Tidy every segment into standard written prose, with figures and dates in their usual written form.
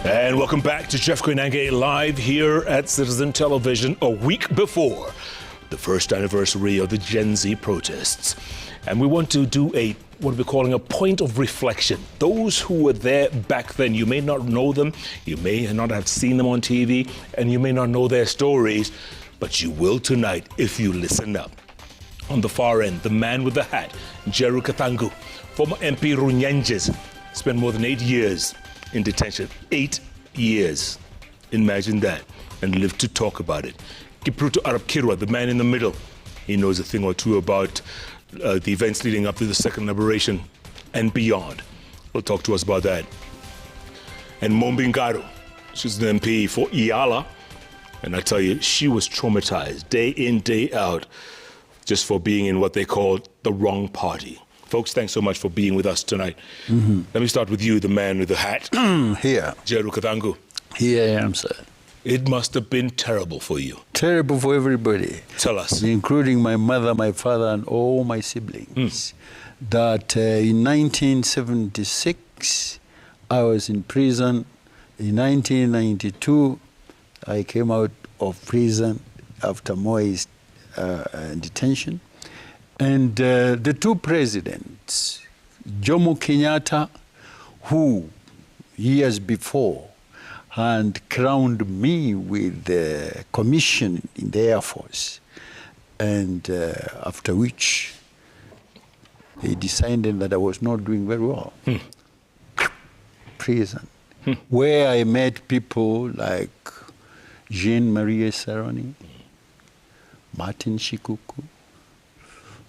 And welcome back to JKLive here at Citizen Television a week before the first anniversary of the Gen Z protests. And we want to do what we're calling a point of reflection. Those who were there back then, you may not know them, you may not have seen them on TV, and you may not know their stories, but you will tonight if you listen up. On the far end, the man with the hat, Jeru Kathangu, former MP Runyenjes, spent more than 8 years in detention. 8 years. Imagine that. And lived to talk about it. Kipruto Arab Kirwa, the man in the middle. He knows a thing or two about the events leading up to the second liberation and beyond. Will talk to us about that. And Mombingaru, she's the MP for Iala. And I tell you, she was traumatized day in, day out, just for being in what they called the wrong party. Folks, thanks so much for being with us tonight. Let me start with you, the man with the hat. Here. Jeru Kathangu. Here I am, sir. It must have been terrible for you. Terrible for everybody. Tell us. Including my mother, my father, and all my siblings. That in 1976, I was in prison. In 1992, I came out of prison after Moi's detention. And the two presidents, Jomo Kenyatta, who years before had crowned me with the commission in the Air Force, and after which they decided that I was not doing very well. Prison, where I met people like Jean-Marie Saroni, Martin Shikuku,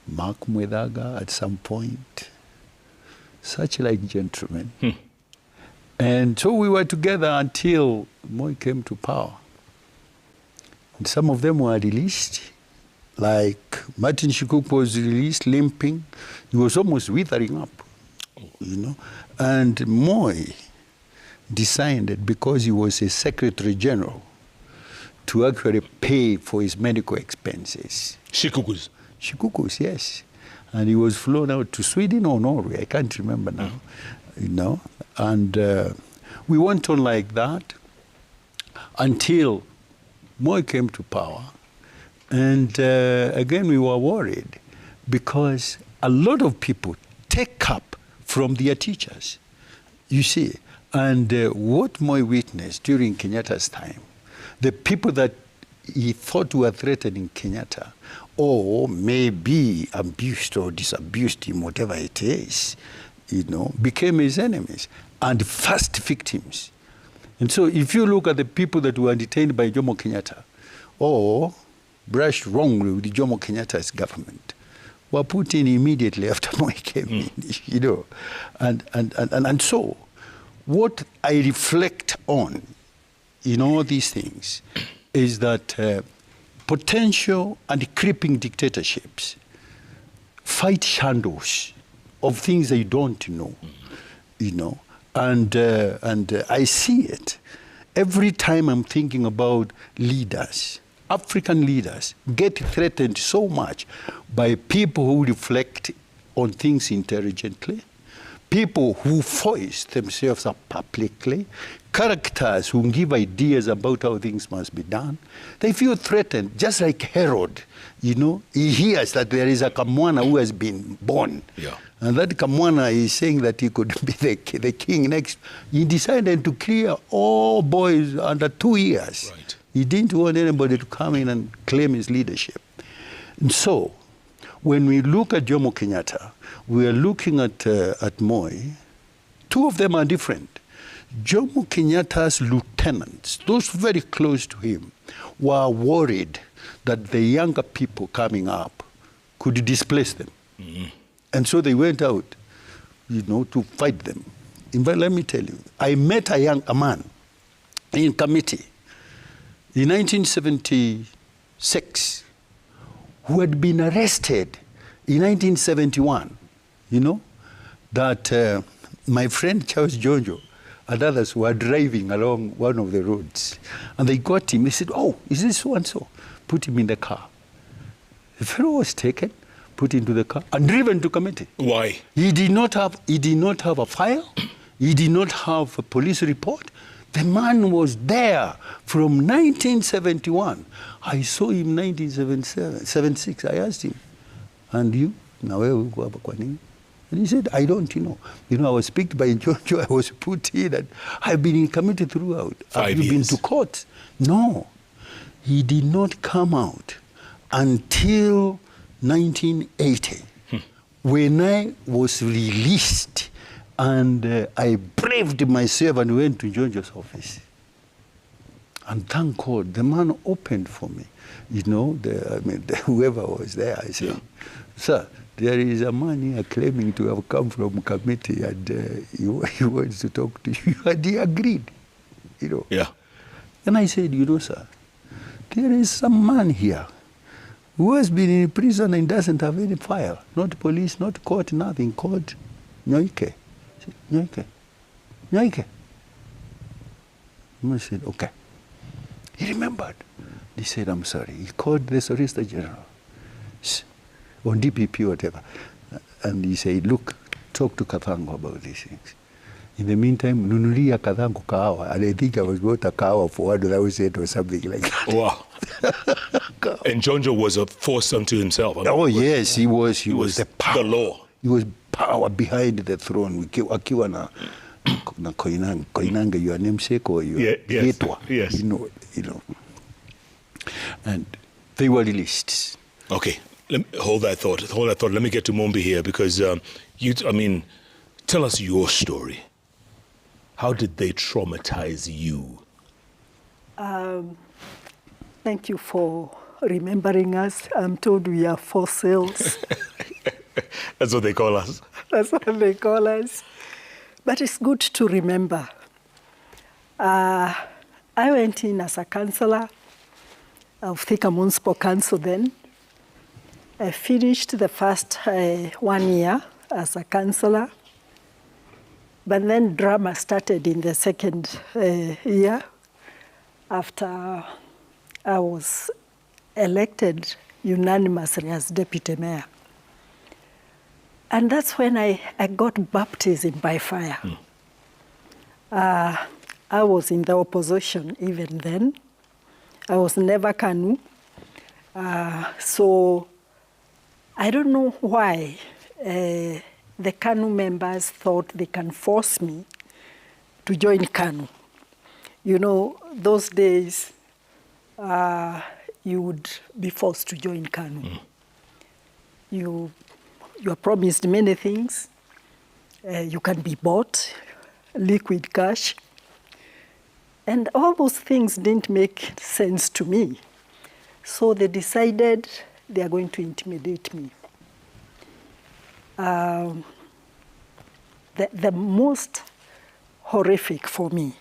Mark Mwedaga at some point, such like gentlemen. And so we were together until Moi came to power. And some of them were released, like Martin Shikuku was released limping. He was almost withering up, you know. And Moi decided, because he was a Secretary General, to actually pay for his medical expenses. Shikuku's, yes. And he was flown out to Sweden or Norway, I can't remember now, you know. And we went on like that until Moi came to power. And again, we were worried because a lot of people take up from their teachers, you see. And what Moi witnessed during Kenyatta's time, the people that he thought were threatening Kenyatta, or maybe abused or disabused him, whatever it is, you know, became his enemies and first victims. And so if you look at the people that were detained by Jomo Kenyatta or brushed wrongly with Jomo Kenyatta's government, were put in immediately after Moi came in, you know. And so what I reflect on in all these things is that potential and creeping dictatorships fight shadows of things they don't know, you know. And I see it every time I'm thinking about leaders. African leaders get threatened so much by people who reflect on things intelligently, people who voice themselves up publicly, characters who give ideas about how things must be done. They feel threatened, just like Herod, you know. He hears that there is a Kamwana who has been born. Yeah. And that Kamwana is saying that he could be the king next. He decided to clear all boys under 2 years. Right. He didn't want anybody to come in and claim his leadership. And so, when we look at Jomo Kenyatta, we are looking at Moi. Two of them are different. Jomo Kenyatta's lieutenants, those very close to him, were worried that the younger people coming up could displace them. And so they went out, you know, to fight them. In fact, let me tell you, I met a man in committee in 1976 who had been arrested in 1971, you know, that my friend Charles Jonjo and others were driving along one of the roads. And they got him. They said, "Oh, is this so-and-so?" Put him in the car. The fellow was taken, put into the car, and driven to committee. Why? He did not have a file. He did not have a police report. The man was there from 1971. I saw him 1976. I asked him, and you? And he said, I don't, I was picked by Jojo, I was put in, and I've been in committee throughout. 5 Have you been years. to court? No. He did not come out until 1980, when I was released, and I braved myself and went to Jojo's office. And thank God, the man opened for me. Whoever was there, I said, sir, there is a man here claiming to have come from committee, and he wants to talk to you. And he agreed, Yeah. And I said, sir, there is some man here who has been in prison and doesn't have any file. Not police, not court, nothing. Called Nyoike. I said, Nyoike. I said, okay. He remembered. He said, I'm sorry. He called the Solicitor General on DPP, whatever. And he said, look, talk to Kathango about these things. In the meantime, nunulia Kathango kahawa. And I think I was bought a kahawa for 1,000 or something like that. Wow. And Jonjo was a force unto himself. Yes, he was the power. The law. He was power behind the throne. Akiwa na Koinange, your namesake or your Getwa. Yes. And they were released. Okay, hold that thought. Let me get to Mombi here, because tell us your story. How did they traumatize you? Thank you for remembering us. I'm told we are fossils. That's what they call us. That's what they call us. But it's good to remember. I went in as a councillor of Thika Municipal Council then. I finished the first 1 year as a councillor. But then drama started in the second year after I was elected unanimously as deputy mayor. And that's when I got baptized by fire. I was in the opposition even then. I was never Kanu. So I don't know why the Kanu members thought they can force me to join Kanu. Those days, you would be forced to join Kanu. You are promised many things. You can be bought, liquid cash. And all those things didn't make sense to me. So they decided they are going to intimidate me. The most horrific for me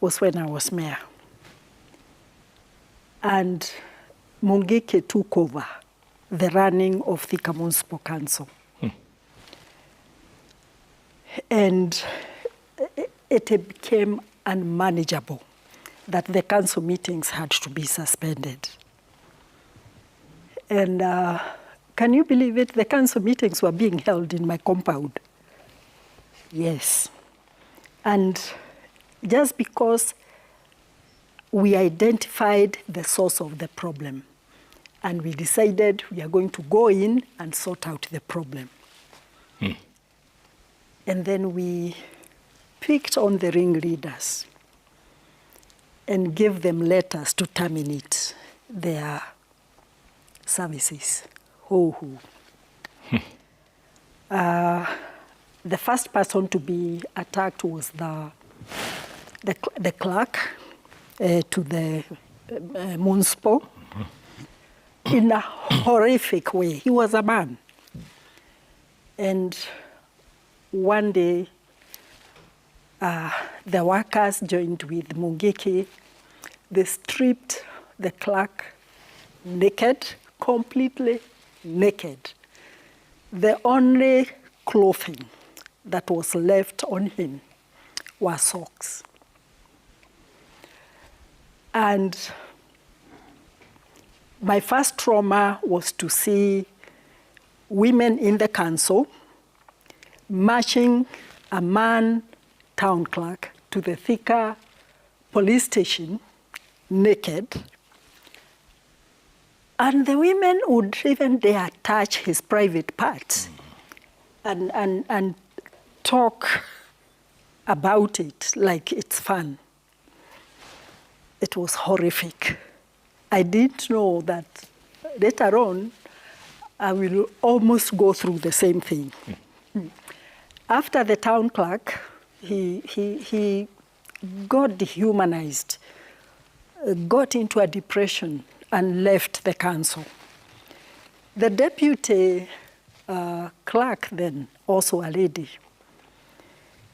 was when I was mayor. And Mungeke took over the running of Thika Municipal Council. And it became unmanageable that the council meetings had to be suspended. And can you believe it? The council meetings were being held in my compound. Yes. And just because we identified the source of the problem, and we decided we are going to go in and sort out the problem. And then we picked on the ringleaders and gave them letters to terminate their services. The first person to be attacked was the clerk to the municipal in a horrific way. He was a man. And one day, the workers joined with Mungiki. They stripped the clerk naked, completely naked. The only clothing that was left on him were socks. And my first trauma was to see women in the council marching a man town clerk to the Thika police station naked, and the women would even dare touch his private parts and talk about it like it's fun. It was horrific. I didn't know that later on I will almost go through the same thing. After the town clerk, he got dehumanized, got into a depression, and left the council. The deputy clerk then, also a lady,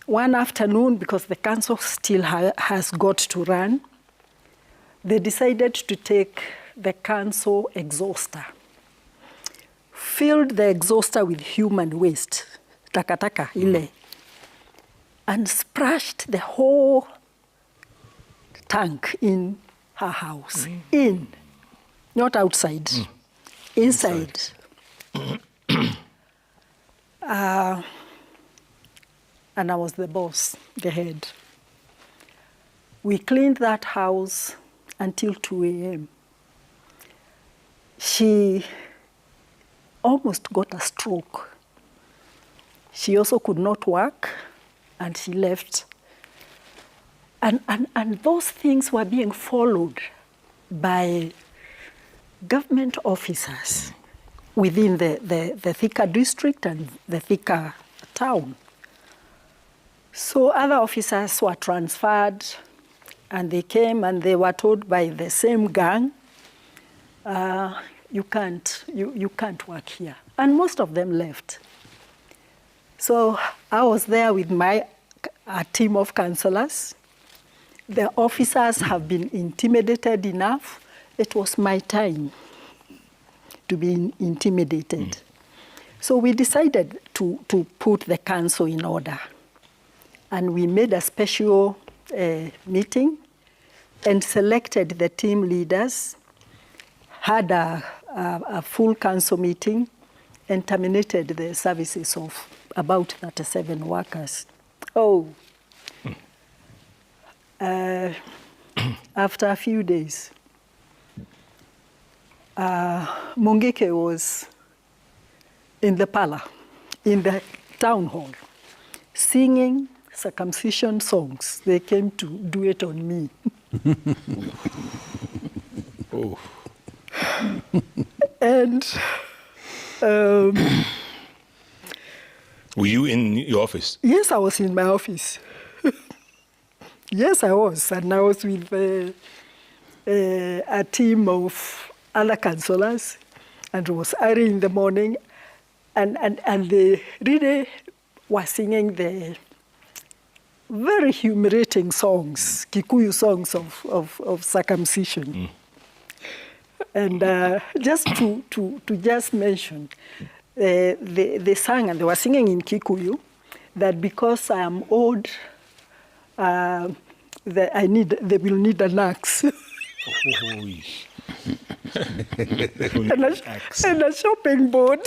one afternoon, because the council still has got to run, they decided to take the council exhauster, filled the exhauster with human waste, takataka ile, and splashed the whole tank in her house, in, not outside, inside. And I was the boss, the head. We cleaned that house until 2 a.m. She almost got a stroke. She also could not work, and she left. And those things were being followed by government officers within the Thika district and the Thika town. So other officers were transferred, and they came and they were told by the same gang, you can't work here. And most of them left. So I was there with a team of councillors. The officers have been intimidated enough. It was my time to be intimidated. So we decided to put the council in order. And we made a special meeting and selected the team leaders, had a full council meeting, and terminated the services of about 37 workers. After a few days, Mungike was in the parlor, in the town hall, singing circumcision songs. They came to do it on me. And were you in your office? Yes, I was in my office. Yes, I was. And I was with a team of other councillors, and it was early in the morning, and they really were singing the very humiliating songs, Kikuyu songs of circumcision. And just to just mention, they sang, and they were singing in Kikuyu, that because I am old, they will need an axe. and a shopping board.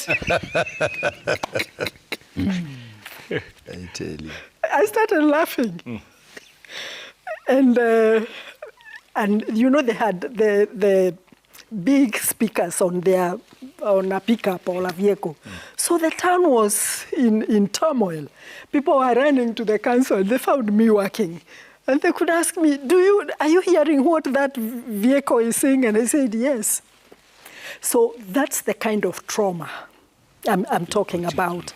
I tell you. I started laughing. And you know, they had the big speakers on a pickup or a vehicle. So the town was in turmoil. People were running to the council, and they found me working. And they could ask me, are you hearing what that vehicle is saying? And I said, yes. So that's the kind of trauma I'm talking about.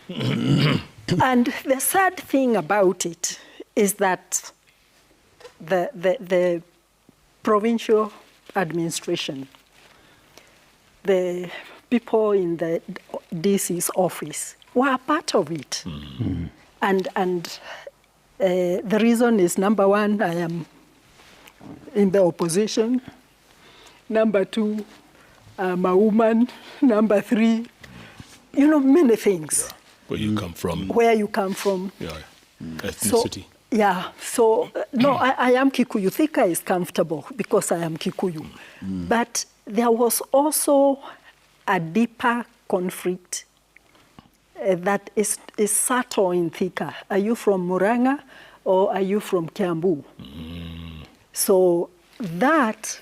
And the sad thing about it is that the provincial administration, the people in the DC's office were a part of it. And the reason is, number one, I am in the opposition. Number two, I'm a woman. Number three, many things. Where you come from. Where you come from. Yeah. Ethnicity. So no, I am Kikuyu. Thika is comfortable because I am Kikuyu. But there was also a deeper conflict that is subtle in Thika. Are you from Muranga or are you from Kiambu? So that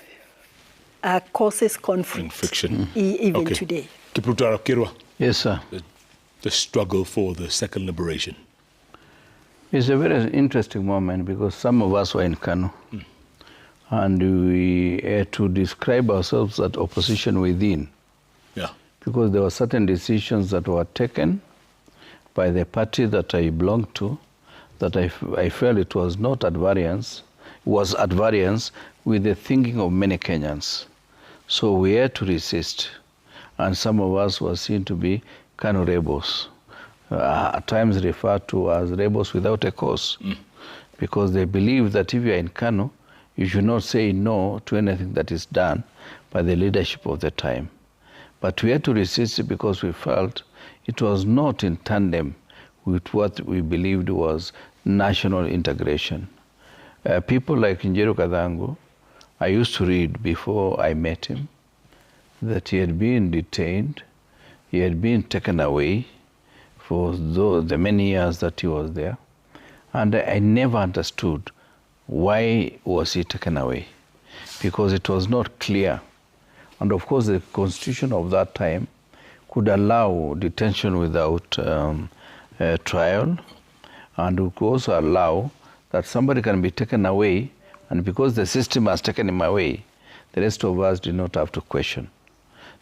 causes conflict And friction. even Okay. today. Kipruta Kirwa, Yes, sir. the struggle for the second liberation. It's a very interesting moment because some of us were in Kanu. And we had to describe ourselves as opposition within. Yeah. Because there were certain decisions that were taken by the party that I belonged to that I felt it was not at variance, was at variance with the thinking of many Kenyans. So we had to resist. And some of us were seen to be Kanu rebels, at times referred to as rebels without a cause, because they believe that if you are in Kanu, you should not say no to anything that is done by the leadership of the time. But we had to resist it because we felt it was not in tandem with what we believed was national integration. People like Njeru Kadhangu, I used to read before I met him that he had been detained, he had been taken away for the many years that he was there, and I never understood why was he taken away, because it was not clear. And of course, the constitution of that time could allow detention without trial, and would also allow that somebody can be taken away, and because the system has taken him away, the rest of us did not have to question.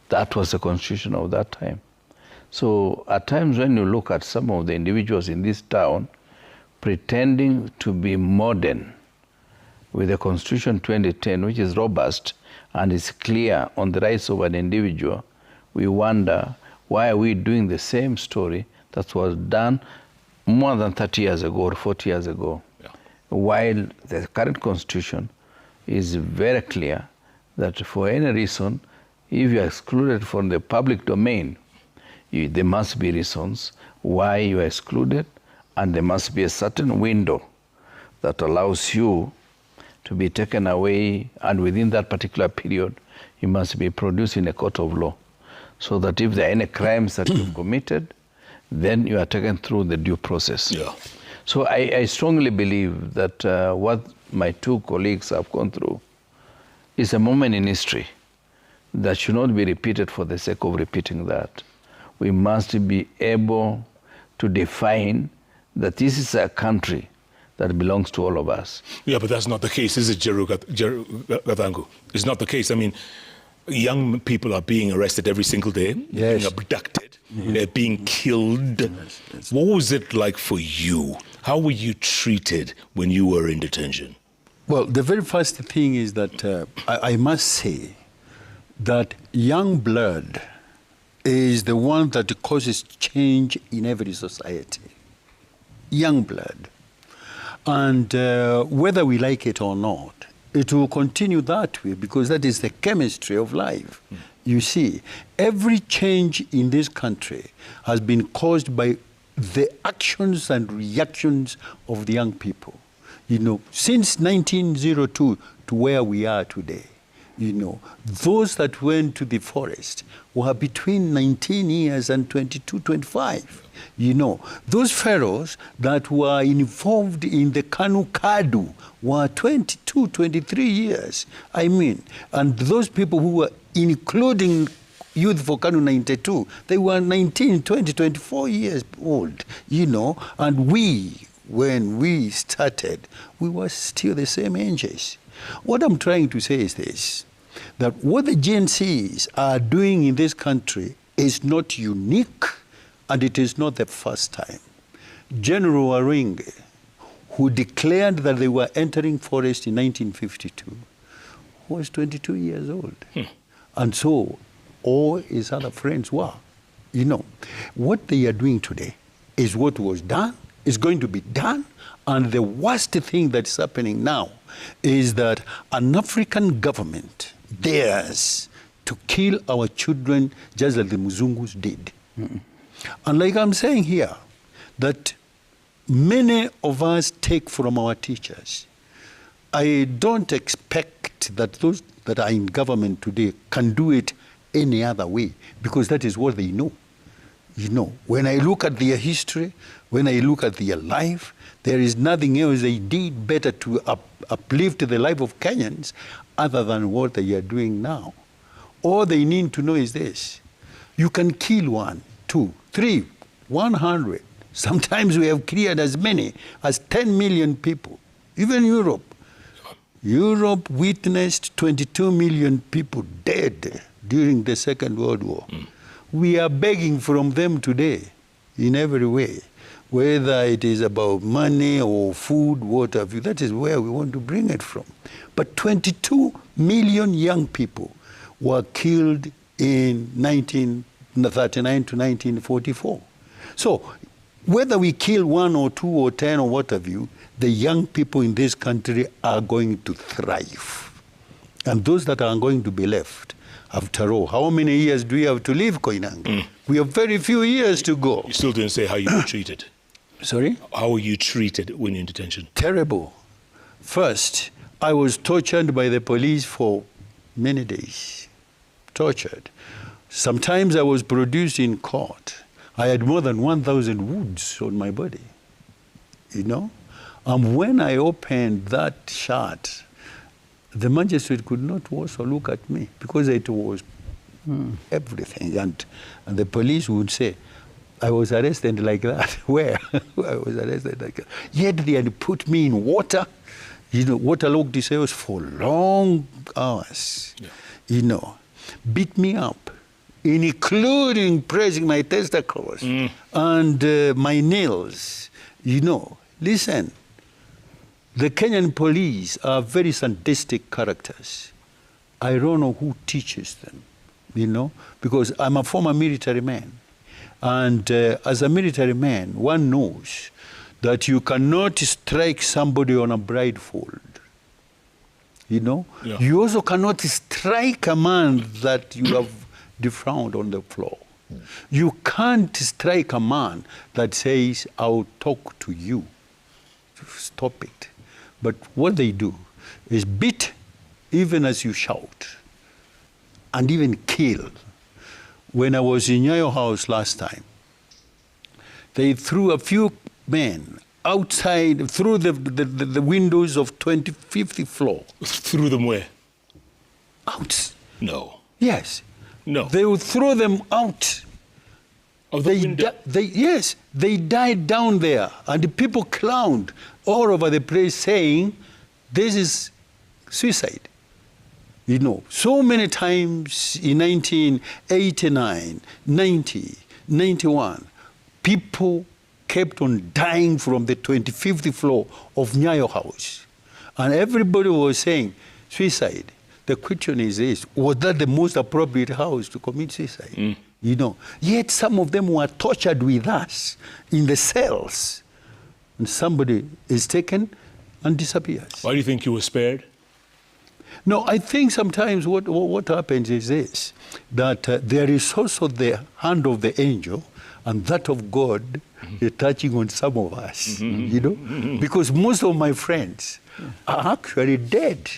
That was the constitution of that time. So at times when you look at some of the individuals in this town pretending to be modern with the Constitution 2010, which is robust and is clear on the rights of an individual, we wonder, why are we doing the same story that was done more than 30 years ago or 40 years ago? Yeah. While the current Constitution is very clear that for any reason, if you are excluded from the public domain, there must be reasons why you are excluded, and there must be a certain window that allows you to be taken away, and within that particular period, you must be produced in a court of law, so that if there are any crimes that you've committed, then you are taken through the due process. Yeah. So I strongly believe that what my two colleagues have gone through is a moment in history that should not be repeated for the sake of repeating that. We must be able to define that this is a country that belongs to all of us. Yeah, but that's not the case, is it, Jeru Gathangu? It's not the case. I mean, young people are being arrested every single day, Yes. being abducted, they're being killed. Yes. What was it like for you? How were you treated when you were in detention? Well, the very first thing is that I must say that young blood is the one that causes change in every society. Young blood. And whether we like it or not, it will continue that way because that is the chemistry of life. You see, every change in this country has been caused by the actions and reactions of the young people. You know, since 1902 to where we are today, you know, those that went to the forest were between 19 years and 22, 25. You know, those fellows that were involved in the Kanu Kadu were 22, 23 years. I mean, and those people who were including Youth for Kanu 92, they were 19, 20, 24 years old, you know, and when we started, we were still the same ages. What I'm trying to say is this, that what the Gen Zs are doing in this country is not unique, and it is not the first time. General Waringe, who declared that they were entering forest in 1952, was 22 years old. And so all his other friends were. You know, what they are doing today is what was done, is going to be done, and the worst thing that's happening now is that an African government dares to kill our children just like the Muzungus did. And like I'm saying here, that many of us take from our teachers. I don't expect that those that are in government today can do it any other way, because that is what they know. You know, when I look at their history, when I look at their life, there is nothing else they did better to uplift the life of Kenyans other than what they are doing now. All they need to know is this. You can kill 1, 2, 3, 100. Sometimes we have cleared as many as 10 million people. Even Europe. Europe witnessed 22 million people dead during the Second World War. We are begging from them today in every way, whether it is about money or food, what have you. That is where we want to bring it from. But 22 million young people were killed in 1939 to 1944. So whether we kill 1 or 2 or 10 or what have you, the young people in this country are going to thrive. And those that are going to be left, after all, how many years do we have to live, Koinange? We have very few years to go. You still didn't say how you were treated. Sorry? How were you treated when you're in detention? Terrible. First, I was tortured by the police for many days. Tortured. Sometimes I was produced in court. I had more than 1,000 wounds on my body, you know? And when I opened that shirt, the magistrate could not also look at me because it was everything. And the police would say, I was arrested like that. Where? I was arrested like that. Yet they had put me in water, you know, waterlogged cells for long hours, you know, beat me up, including pressing my testicles and my nails, you know. Listen, the Kenyan police are very sadistic characters. I don't know who teaches them, you know, because I'm a former military man. And as a military man, one knows that you cannot strike somebody on a blindfold, you know. Yeah. You also cannot strike a man that you have defrowned on the floor. You can't strike a man that says, I'll talk to you. Stop it. But what they do is beat even as you shout and even kill. When I was in Nyayo House last time, they threw a few men outside through the windows of 25th floor. Threw them where? Out. No. Yes. No. They would throw them out. Of the window? Yes, they died down there, and the people clowned all over the place saying, this is suicide. You know, so many times in 1989, 90, 91, people kept on dying from the 25th floor of Nyayo House. And everybody was saying, suicide. The question is this, was that the most appropriate house to commit suicide? You know, yet some of them were tortured with us in the cells. And somebody is taken and disappears. Why do you think you were spared? No, I think sometimes what happens is this, that there is also the hand of the angel and that of God touching on some of us, you know, because most of my friends are actually dead.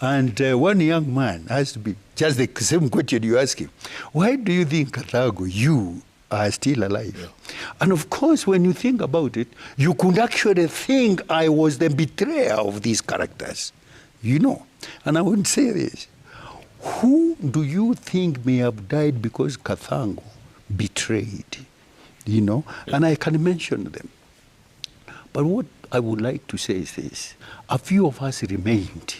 And one young man has to be, just the same question you ask him, why do you think, Katago, you are still alive? Yeah. And of course, when you think about it, you could actually think I was the betrayer of these characters, you know. And I would say this, who do you think may have died because Kathango betrayed, you know? Yeah. And I can mention them. But what I would like to say is this, a few of us remained.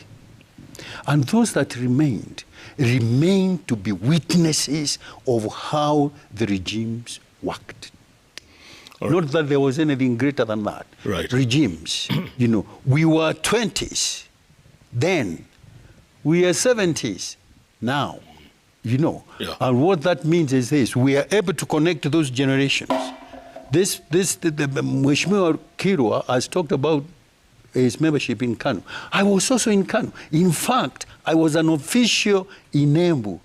And those that remained to be witnesses of how the regimes worked. Right. Not that there was anything greater than that. Right. Regimes, you know, we were 20s then, we are 70s now, you know. Yeah. And what that means is this, we are able to connect to those generations. The Mheshimiwa Kirwa has talked about his membership in Kanu. I was also in Kanu. In fact, I was an official in Embu.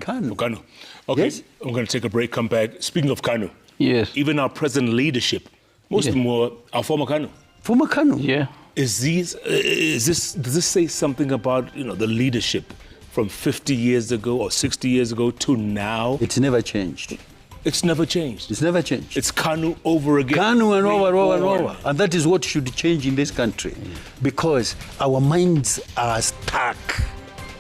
Kanu. Kanu. Okay, yes? I'm going to take a break, come back. Speaking of Kanu, yes, even our present leadership, most of them were our former Kanu. Former Kanu? Yeah. Does this say something about, you know, the leadership from 50 years ago or 60 years ago to now? It's never changed. It's never changed. It's never changed. It's Kanu over again. Kanu and over. And that is what should change in this country. Because our minds are stuck.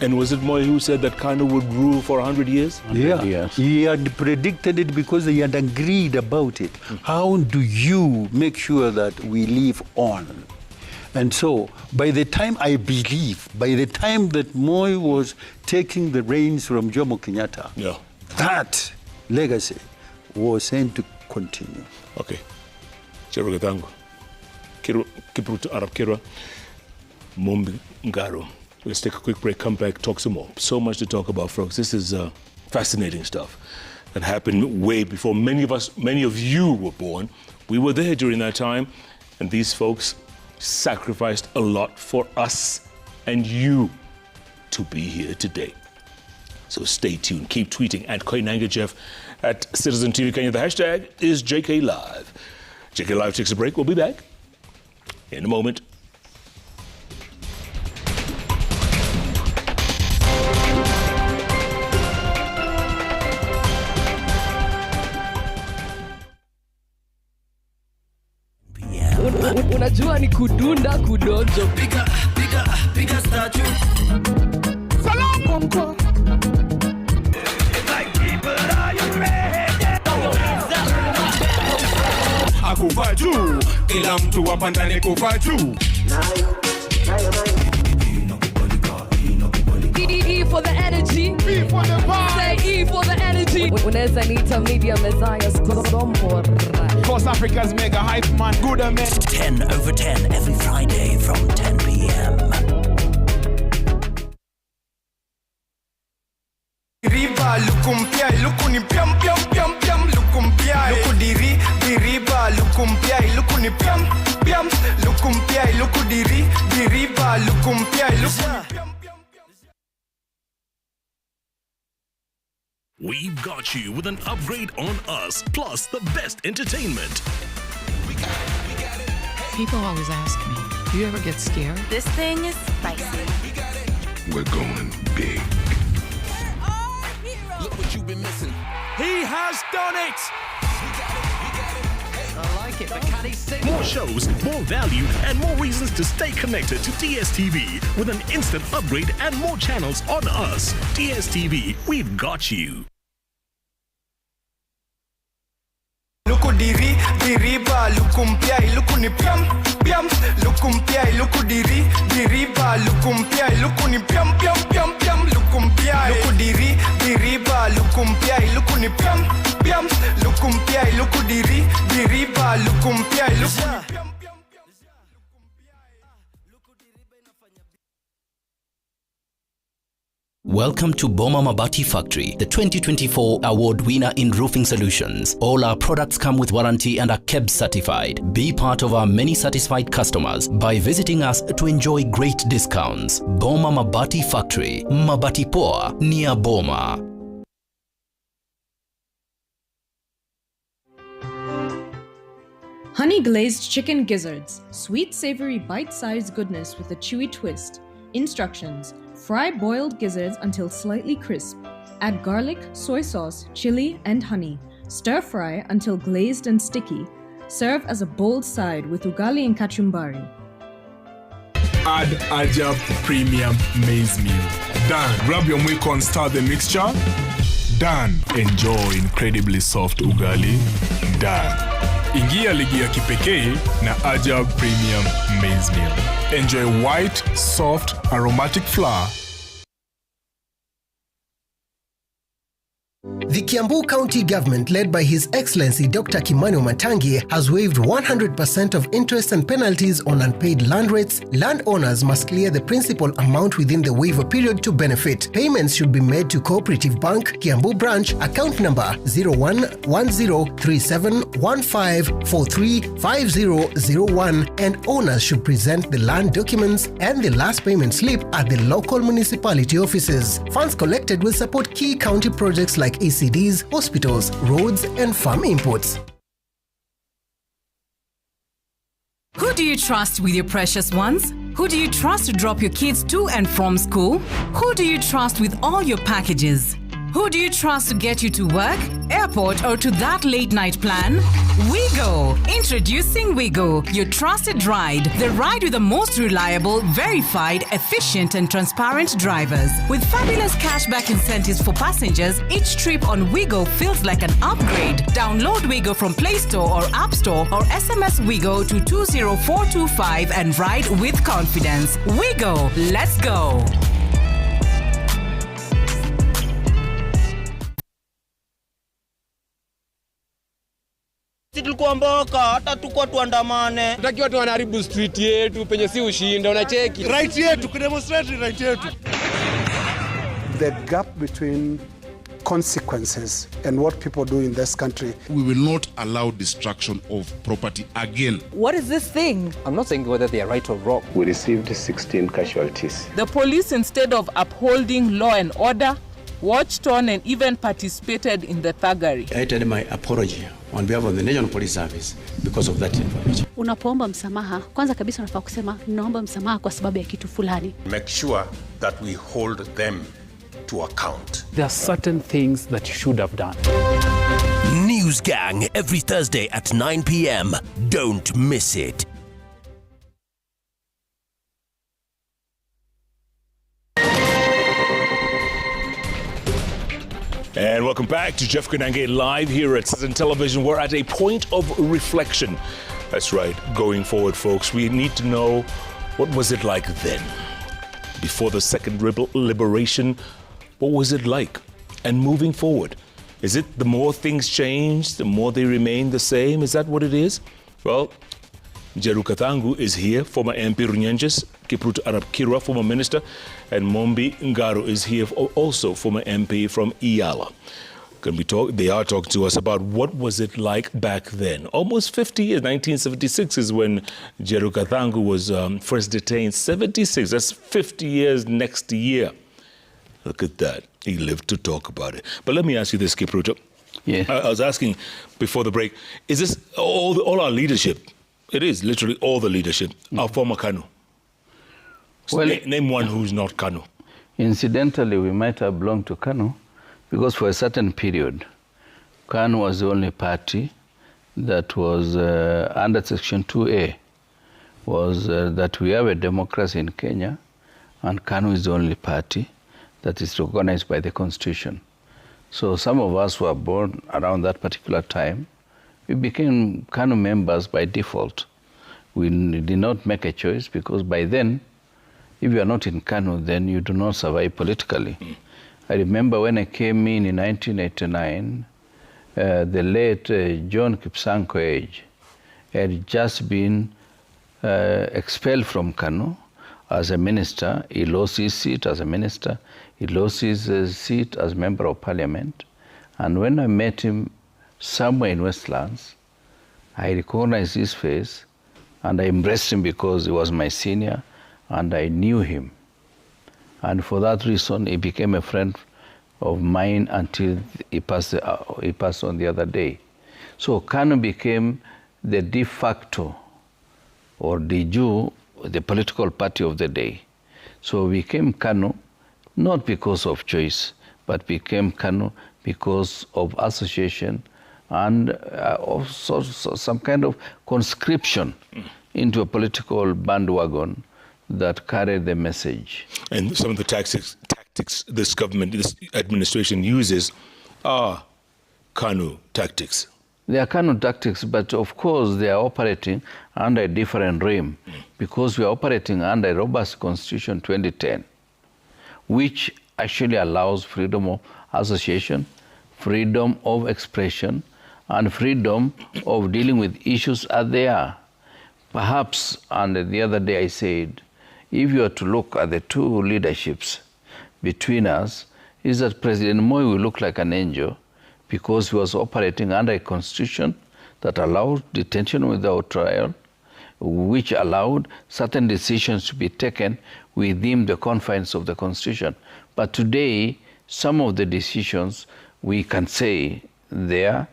And was it Moi who said that Kanu would rule for 100 years? Yeah, years. he had predicted it because they had agreed about it. How do you make sure that we live on? And so, by the time that Moi was taking the reins from Jomo Kenyatta, that legacy was sent to continue. Okay. Chero Gatango. Kipruto Arab Kira. Mumbi Ngaro. Let's take a quick break, come back, talk some more. So much to talk about, folks. This is fascinating stuff that happened way before many of you were born. We were there during that time, and these folks sacrificed a lot for us and you to be here today. So stay tuned. Keep tweeting at Koinange Jeff at Citizen TV Kenya. The hashtag is JKLive. JKLive takes a break. We'll be back in a moment. Unajua ni kudunda kudonjo. Piga statue. Salam konko. Akufa juu, kila mtu hapa ndani kufa juu. E for the energy. E for the vibe. Say E for the energy. Unaweza niita media messiah Stombora. Cause Africa's mega hype man, good man. 10 over 10 every Friday from 10 p.m. Riba lukumpia lukuni piam piam piam piam lukumpia lukudiri diriba lukumpia lukuni piam piam lukumpia lukudiri diriba lukumpia lukuni piam. We've got you with an upgrade on us, plus the best entertainment. People always ask me, do you ever get scared? This thing is spicy. We're going big. Look what you've been missing. He has done it! I like it, but can he sing? More shows, more value, and more reasons to stay connected to DSTV with an instant upgrade and more channels on us. DSTV, we've got you. Lukudiri diriba lukumpia lukuni piam piam lukumpia lukudiri diriba lukumpia lukuni piam piam piam piam lukumpia lukudiri diriba lukumpia lukuni piam piam lukumpia lukudiri diriba lukumpia lukuni piam. Welcome to Boma Mabati Factory, the 2024 award winner in roofing solutions. All our products come with warranty and are KEBS certified. Be part of our many satisfied customers by visiting us to enjoy great discounts. Boma Mabati Factory, Mabati Poa, near Boma. Honey glazed chicken gizzards. Sweet savory bite-sized goodness with a chewy twist. Instructions: fry boiled gizzards until slightly crisp. Add garlic, soy sauce, chili, and honey. Stir fry until glazed and sticky. Serve as a bold side with ugali and kachumbari. Add Ajab Premium Maize Meal. Done. Grab your Mwiko and start the mixture. Done. Enjoy incredibly soft ugali. Done. Ingia ligi ya kipekee na Ajab Premium Maize Meal. Enjoy white, soft, aromatic flour. The Kiambu County Government, led by His Excellency Dr. Kimani Wamatangi, has waived 100% of interest and penalties on unpaid land rates. Landowners must clear the principal amount within the waiver period to benefit. Payments should be made to Cooperative Bank, Kiambu Branch, account number 01103715435001, and owners should present the land documents and the last payment slip at the local municipality offices. Funds collected will support key county projects like ECDs, hospitals, roads, and farm inputs. Who do you trust with your precious ones? Who do you trust to drop your kids to and from school? Who do you trust with all your packages? Who do you trust to get you to work, airport, or to that late night plan? Wigo. Introducing Wigo, your trusted ride. The ride with the most reliable, verified, efficient, and transparent drivers. With fabulous cashback incentives for passengers, each trip on Wigo feels like an upgrade. Download Wigo from Play Store or App Store or SMS Wigo to 20425 and ride with confidence. Wigo, let's go. Tulikuwa mboka hata tukua tuandamane. Tutakiwa tuanaharibu street yetu penye si ushinda unacheki. Right yetu kudemonstrate right yetu. The gap between consequences and what people do in this country. We will not allow destruction of property again. What is this thing? I'm not saying whether they are right or wrong. We received 16 casualties. The police, instead of upholding law and order, watched on and even participated in the thuggery. I tell my apology on behalf of the National Police Service because of that information. Unapoomba msamaha, kwanza kabisa unafaa kusema naomba msamaha kwa sababu ya kitu fulani. Make sure that we hold them to account. There are certain things that you should have done. News Gang every Thursday at 9 p.m. Don't miss it. And welcome back to Jeff Koinange live here at Citizen Television. We're at a point of reflection. That's right, going forward, folks. We need to know, what was it like then? Before the second liberation, what was it like? And moving forward, is it the more things change, the more they remain the same? Is that what it is? Well, Njeru Kathangu is here, former MP Runyenjes, Kipruto Arab Kirwa, former minister, and Mombi Ngaro is here, also former MP from Iyala. They are talking to us about what was it like back then. Almost 50 years, 1976 is when Njeru Kathangu was first detained. 76, that's 50 years next year. Look at that. He lived to talk about it. But let me ask you this, Kipruto. Yeah. I was asking before the break, is this all our leadership? It is literally all the leadership are former Kanu. Well, name one who's not Kanu. Incidentally, we might have belonged to Kanu because for a certain period, Kanu was the only party that was under Section 2A, was that we have a democracy in Kenya, and Kanu is the only party that is recognized by the Constitution. So some of us who were born around that particular time, we became Kanu members by default. We did not make a choice because by then, if you are not in Kanu, then you do not survive politically. I remember when I came in 1989, the late John Kipsang Koech had just been expelled from Kanu as a minister. He lost his seat as a minister. He lost his seat as member of parliament. And when I met him somewhere in Westlands, I recognized his face and I embraced him because he was my senior and I knew him. And for that reason, he became a friend of mine until he passed on the other day. So Kanu became the de facto or de jure, the political party of the day. So we became Kanu not because of choice, but became Kanu because of association and also some kind of conscription into a political bandwagon that carried the message. And some of the tactics this government, this administration uses are Kanu tactics. They are Kanu tactics, but of course they are operating under a different realm because we are operating under a robust Constitution 2010, which actually allows freedom of association, freedom of expression, and freedom of dealing with issues as they are. Perhaps, and the other day I said, if you are to look at the two leaderships between us, is that President Moi will look like an angel because he was operating under a constitution that allowed detention without trial, which allowed certain decisions to be taken within the confines of the constitution. But today, some of the decisions we can say they are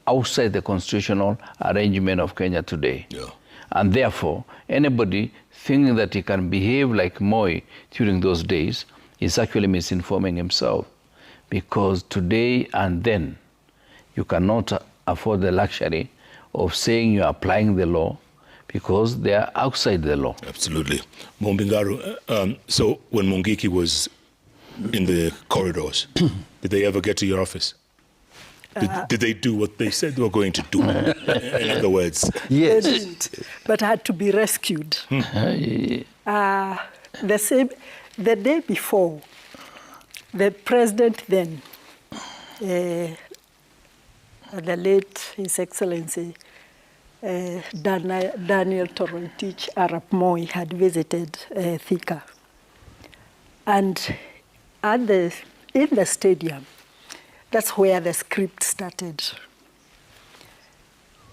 outside the constitutional arrangement of Kenya today. Yeah. And therefore, anybody thinking that he can behave like Moi during those days is actually misinforming himself. because today and then you cannot afford the luxury of saying you're applying the law because they are outside the law. Absolutely. Mombingaru, so when Mungiki was in the corridors, did they ever get to your office? Did they do what they said they were going to do? In other words? Yes. They didn't, but had to be rescued. The day before, the president then, the late His Excellency Daniel Toroitich Arap Moi had visited Thika. And in the stadium, that's where the script started.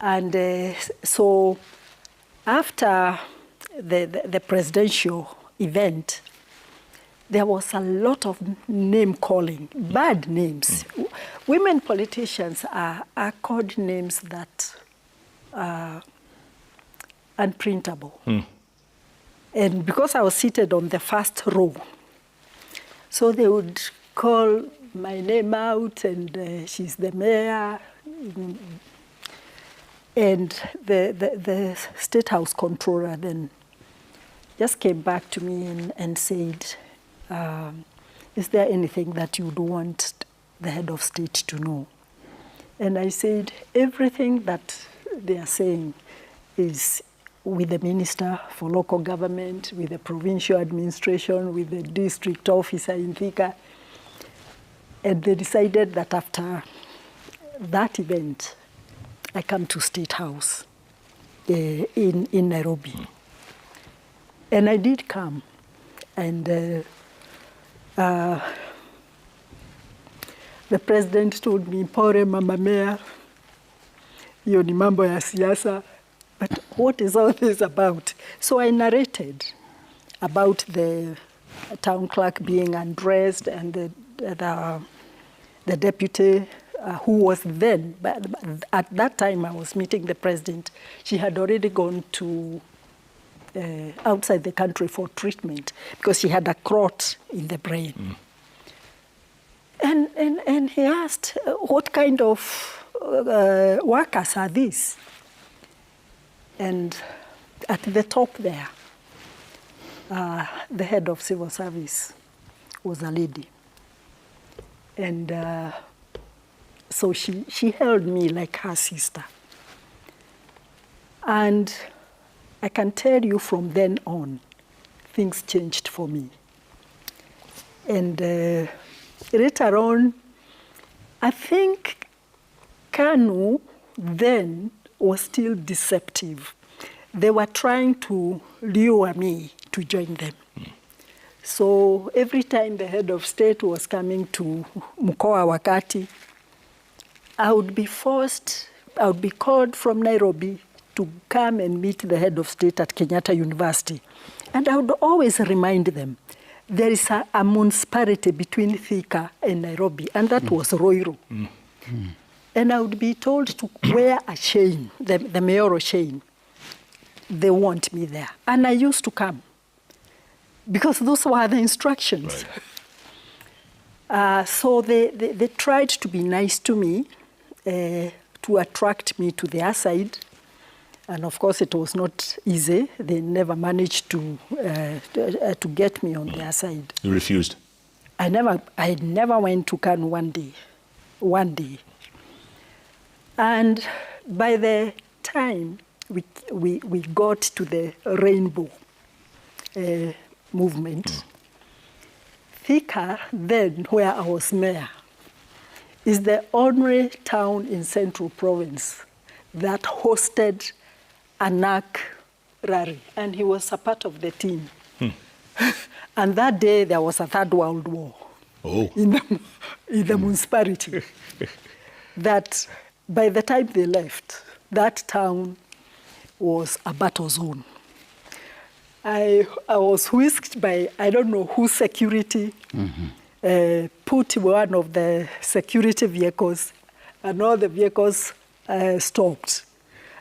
And so after the presidential event, there was a lot of name calling, bad names. Women politicians are called names that are unprintable. And because I was seated on the first row, so they would call my name out, and she's the mayor. And the State House controller then just came back to me and said, is there anything that you'd want the head of state to know? And I said, everything that they are saying is with the Minister for Local Government, with the provincial administration, with the district officer in Thika. And they decided that after that event, I come to State House in Nairobi. And I did come. And the president told me, pore mama mayor, hiyo ni mambo ya siasa. But what is all this about? So I narrated about the town clerk being undressed and the deputy who was then, but at that time I was meeting the president, she had already gone to outside the country for treatment because she had a clot in the brain. And he asked, what kind of workers are these? And at the top there, the head of civil service was a lady. And so she held me like her sister. And I can tell you from then on, things changed for me. And later on, I think Kanu then was still deceptive. They were trying to lure me to join them. So every time the head of state was coming to Mkoa Wakati, I would be called from Nairobi to come and meet the head of state at Kenyatta University. And I would always remind them, there is a municipality between Thika and Nairobi, and that was Roiro. And I would be told to wear a chain, the mayoral chain. They want me there. And I used to come, because those were the instructions. Right. So they tried to be nice to me, to attract me to their side. And of course, it was not easy. They never managed to get me on their side. You refused? I never went to Kanu one day. And by the time we got to the rainbow movement, Thika, then where I was mayor, is the only town in Central Province that hosted a NAC rally, and he was a part of the team. And that day there was a Third World War in the municipality. That by the time they left, that town was a battle zone. I was whisked by, I don't know whose security, put one of the security vehicles, and all the vehicles stopped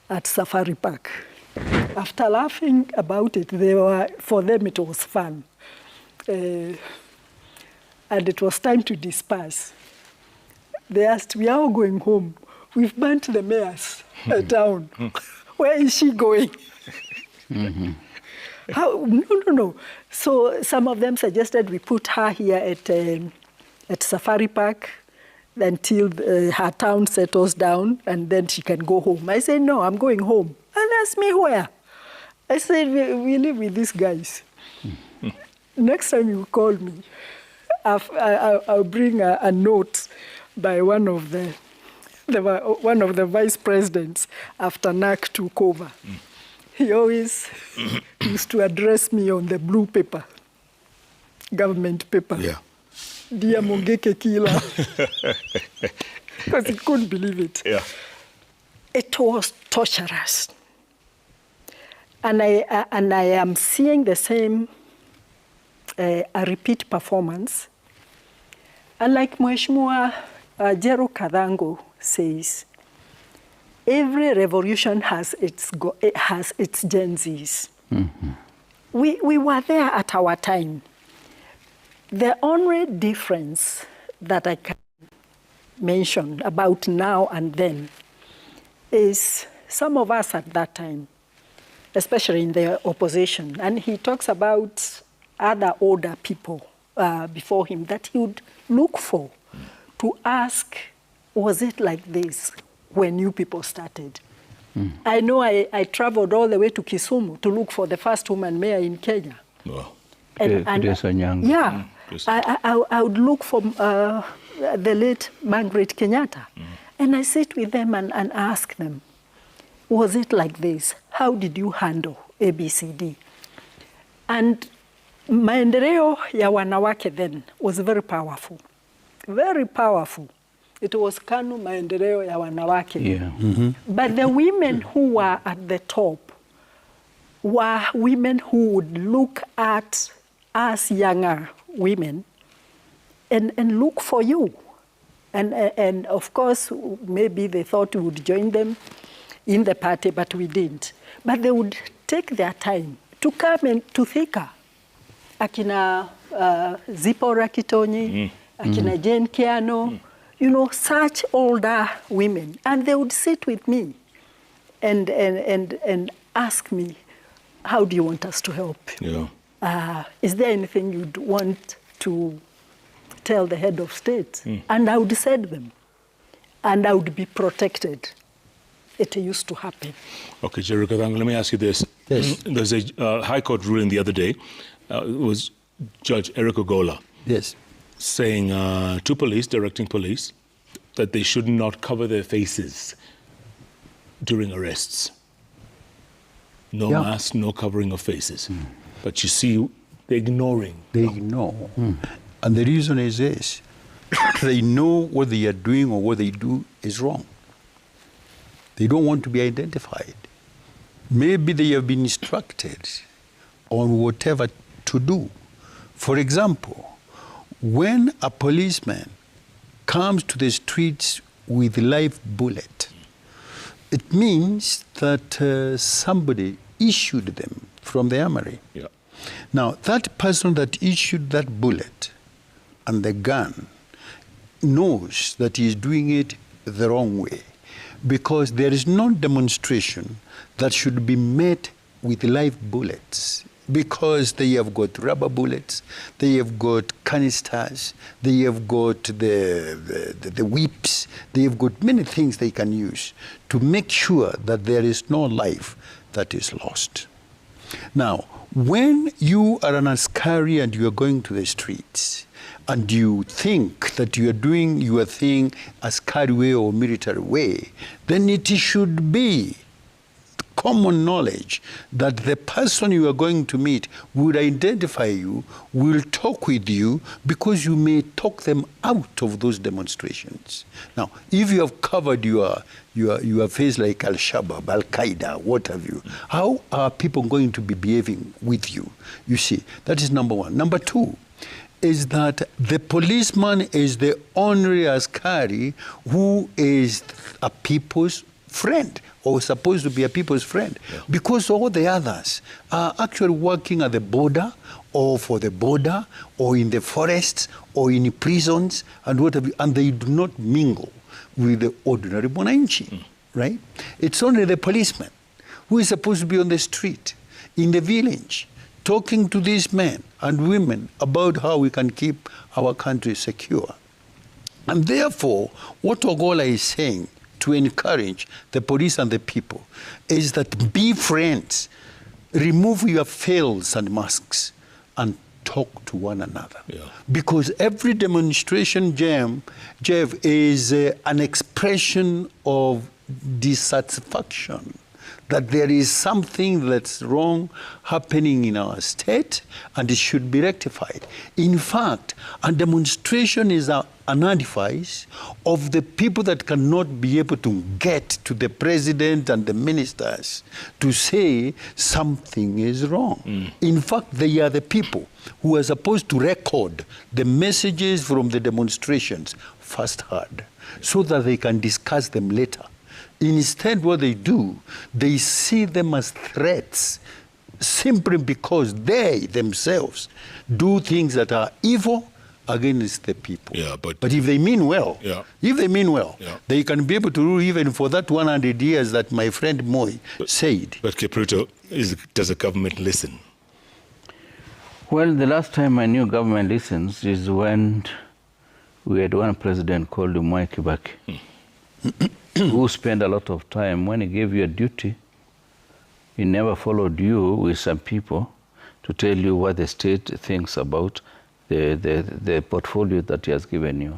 at Safari Park. After laughing about it, for them it was fun. and it was time to disperse. They asked, we are all going home. We've burnt the mayor's town. Where is she going? How? No. So some of them suggested we put her here at Safari Park until her town settles down, and then she can go home. I said, no, I'm going home. And asked me where. I said, we live with these guys. Next time you call me, I'll bring a note by one of the vice presidents after NAC took over. He always used to address me on the blue paper, government paper. Yeah. Dear Mongeke Kila. Because he couldn't believe it. Yeah. It was torturous. And I am seeing the same, a repeat performance. And like Mheshimiwa Jero Kadhango says, every revolution has its Gen Zs. Mm-hmm. We were there at our time. The only difference that I can mention about now and then is some of us at that time, especially in the opposition, and he talks about other older people before him that he would look for to ask, was it like this when you people started? I know I traveled all the way to Kisumu to look for the first woman mayor in Kenya. Wow. Yeah, I would look for the late Margaret Kenyatta. And I sit with them and ask them, was it like this? How did you handle ABCD? And maendeleo ya wanawake then was very powerful. Very powerful. It was Kanu maendeleo ya wanawake. Yeah. But the women who were at the top were women who would look at us younger women and look for you. And of course, maybe they thought we would join them in the party, but we didn't. But they would take their time to come and to Thika. Akina Zipporah Kitonyi, Akina Jane Kiano, you know, such older women. And they would sit with me and ask me, how do you want us to help? Yeah. Is there anything you'd want to tell the head of state? And I would send them. And I would be protected. It used to happen. Okay, Jerry Kadhango, let me ask you this. Yes. There's a High Court ruling the other day. It was Judge Eric Ogola. Yes. Saying to police, directing police, that they should not cover their faces during arrests. No mask, no covering of faces. But you see, they're ignoring. They ignore. And the reason is this. They know what they are doing or what they do is wrong. They don't want to be identified. Maybe they have been instructed on whatever to do. For example, when a policeman comes to the streets with a live bullet, it means that somebody issued them from the armory. Yeah. Now, that person that issued that bullet and the gun knows that he is doing it the wrong way, because there is no demonstration that should be met with live bullets, because they have got rubber bullets, they have got canisters, they have got the whips, they have got many things they can use to make sure that there is no life that is lost. Now, when you are an askari and you are going to the streets, and you think that you are doing your thing askari way or military way, then it should be common knowledge that the person you are going to meet will identify you, will talk with you, because you may talk them out of those demonstrations. Now, if you have covered your face like Al-Shabaab, Al-Qaeda, what have you, how are people going to be behaving with you? You see, that is number one. Number two is that the policeman is the only askari who is a people's friend or supposed to be a people's friend, because all the others are actually working at the border or for the border or in the forests or in prisons and whatever, and they do not mingle with the ordinary mwananchi, right? It's only the policeman who is supposed to be on the street, in the village, talking to these men and women about how we can keep our country secure. And therefore, what Ogola is saying to encourage the police and the people is that be friends, remove your veils and masks, and talk to one another. Because every demonstration, Jeff, is an expression of dissatisfaction, that there is something that's wrong happening in our state and it should be rectified. In fact, a demonstration is an advice of the people that cannot be able to get to the president and the ministers to say something is wrong. In fact, they are the people who are supposed to record the messages from the demonstrations firsthand so that they can discuss them later. Instead, what they do, they see them as threats simply because they themselves do things that are evil against the people. But if they mean well, they can be able to rule even for that 100 years that my friend Moi said. But Kipruto, does the government listen? Well, the last time I knew government listens is when we had one president called Mwai Kibaki. Who spent a lot of time, when he gave you a duty, he never followed you with some people to tell you what the state thinks about the portfolio that he has given you.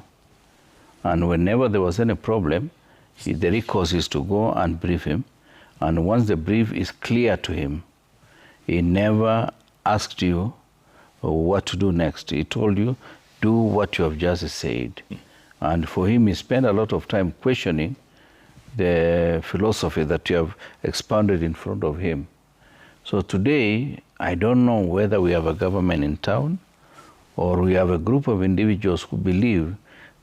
And whenever there was any problem, the recourse is to go and brief him. And once the brief is clear to him, he never asked you what to do next. He told you, do what you have just said. And for him, he spent a lot of time questioning the philosophy that you have expounded in front of him. So today, I don't know whether we have a government in town or we have a group of individuals who believe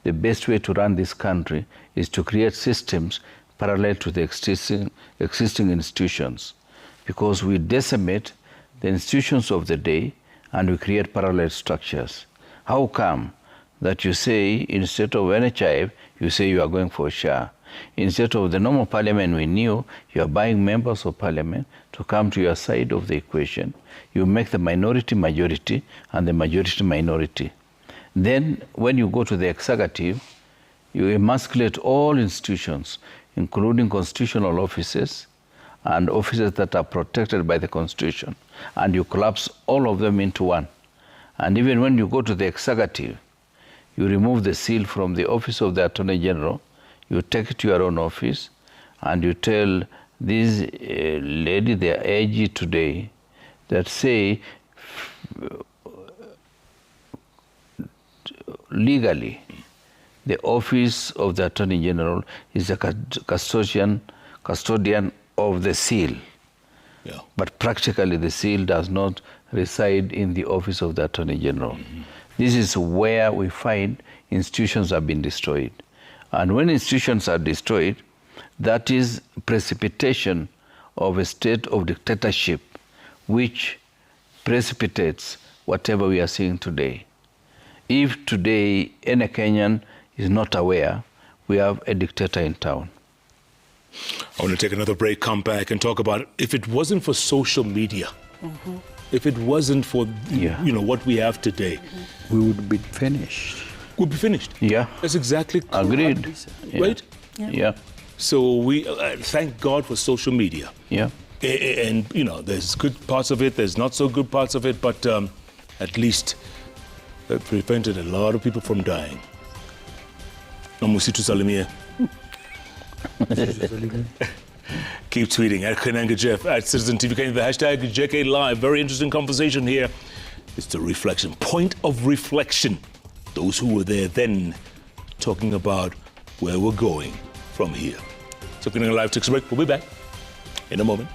the best way to run this country is to create systems parallel to the existing institutions, because we decimate the institutions of the day and we create parallel structures. How come that you say instead of NHIF, you say you are going for SHA? Instead of the normal parliament we knew, you are buying members of parliament to come to your side of the equation. You make the minority majority and the majority minority. Then when you go to the executive, you emasculate all institutions, including constitutional offices and offices that are protected by the Constitution, and you collapse all of them into one. And even when you go to the executive, you remove the seal from the office of the Attorney General, you take it to your own office, and you tell this lady, they are AG today, that say legally the office of the Attorney General is a custodian of the seal. But practically the seal does not reside in the office of the Attorney General. This is where we find institutions have been destroyed. And when institutions are destroyed, that is precipitation of a state of dictatorship, which precipitates whatever we are seeing today. If today any Kenyan is not aware, we have a dictator in town. I want to take another break, come back and talk about if it wasn't for social media, if it wasn't for what we have today, we would be finished. We'd be finished. Yeah. That's exactly correct. Agreed. Right? Yeah. So we thank God for social media. Yeah. And, there's good parts of it, there's not so good parts of it, but at least it prevented a lot of people from dying. Namusitu Salimia. Keep tweeting at Kananga Jeff, at Citizen TV, the hashtag JKLive. Very interesting conversation here. It's the reflection, point of reflection. Those who were there then talking about where we're going from here. So Kananga Live takes a break. We'll be back in a moment.